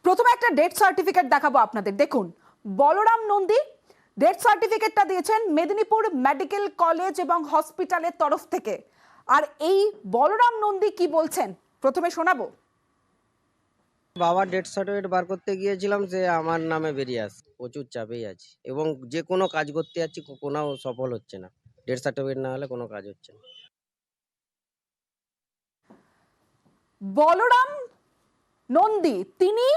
প্রথমে একটা death certificate দেখাবো আপনাদের। দেখুন, বলরাম নন্দী ডেথ সার্টিফিকেটটা দিয়েছেন মেদিনীপুর মেডিকেল কলেজ এবং হসপিটালের তরফ থেকে। আর এই বলরাম নন্দী কি বলছেন প্রথমে শোনাবো। বাবার ডেথ সার্টিফিকেট বার করতে গিয়েছিলাম, যে আমার নামে বেরিয়ে আসে, প্রচুর চাপেই আছি এবং যে কোনো কাজ করতে যাচ্ছি কোনো সফল হচ্ছে না। ডেথ সার্টিফিকেট না হলে কোনো কাজ হচ্ছে না। বলরাম নন্দী তিনি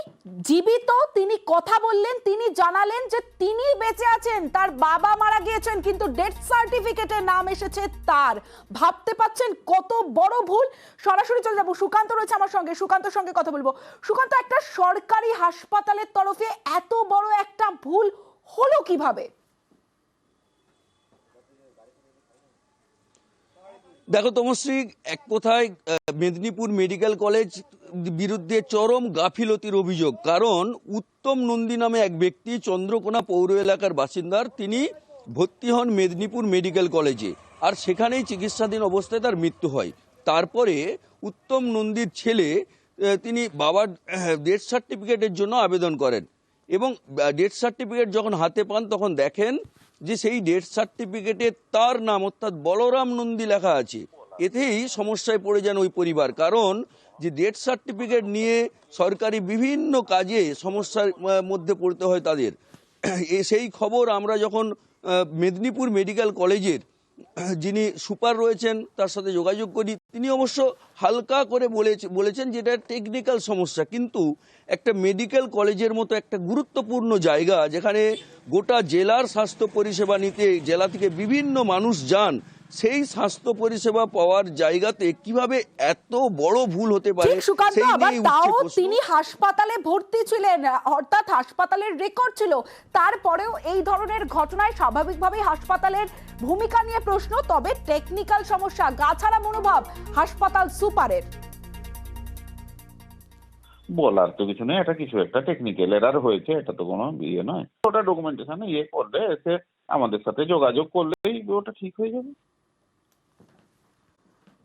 জীবিত, তিনি কথা বললেন, তিনি জানালেন যে তিনি বেঁচে আছেন, তার বাবা মারা গিয়েছেন কিন্তু ডেথ সার্টিফিকেটে নাম এসেছে তার। ভাবতে পাচ্ছেন কত বড় ভুল। সরাসরি চলে যাবো, সুকান্ত রয়েছে আমার সঙ্গে, সুকান্তর সঙ্গে কথা বলবো। সুকান্ত, একটা সরকারি হাসপাতালের তরফে এত বড় একটা ভুল হলো কিভাবে? দেখো তমশ্রী, এক কথায় মেদিনীপুর মেডিকেল কলেজ বিরুদ্ধে চরম গাফিলতির অভিযোগ। কারণ উত্তম নন্দী নামে এক ব্যক্তি চন্দ্রকোনা পৌর এলাকার বাসিন্দার, তিনি ভর্তি হন মেদিনীপুর মেডিকেল কলেজে, আর সেখানেই চিকিৎসাধীন অবস্থায় তার মৃত্যু হয়। তারপরে উত্তম নন্দীর ছেলে তিনি বাবার ডেথ সার্টিফিকেটের জন্য আবেদন করেন এবং ডেথ সার্টিফিকেট যখন হাতে পান তখন দেখেন যে সেই ডেথ সার্টিফিকেটে তার নাম অর্থাৎ বলরাম নন্দী লেখা আছে। এতেই সমস্যায় পড়ে যান ওই পরিবার। কারণ যে ডেথ সার্টিফিকেট নিয়ে সরকারি বিভিন্ন কাজে সমস্যার মধ্যে পড়তে হয় তাদের। সেই খবর আমরা যখন মেদিনীপুর মেডিকেল কলেজের যিনি সুপার রয়েছেন তার সাথে যোগাযোগ করি, তিনি অবশ্য হালকা করে বলেছেন যে এটা টেকনিক্যাল সমস্যা, কিন্তু একটা মেডিকেল কলেজের মতো একটা গুরুত্বপূর্ণ জায়গা, যেখানে গোটা জেলার স্বাস্থ্য পরিষেবা নিতে জেলা থেকে বিভিন্ন মানুষ যান, সেই স্বাস্থ্য পরিষেবা পাওয়ার জায়গাতে কিভাবে এত বড় ভুল হতে পারে, সুকান্ত, সেই আবার নিয়ে তাও উঠছে প্রশ্ন। তিনি হাসপাতালে ভর্তি ছিলেন, অর্থাৎ হাসপাতালের রেকর্ড ছিল। তারপরেও এই ধরনের ঘটনায় স্বাভাবিকভাবেই হাসপাতালের ভূমিকা নিয়ে প্রশ্ন। তবে টেকনিক্যাল সমস্যা, গাছাড়া মনোভাব হাসপাতাল সুপারের। বলার তো কিছু নেই, এটা কিছু একটা টেকনিক্যাল এরার হয়েছে, এটা তো কোনো ইয়ে নয়। ওটা ডকুমেন্টেশন করলে এসে আমাদের সাথে যোগাযোগ করলেই ওটা ঠিক হয়ে যাবে।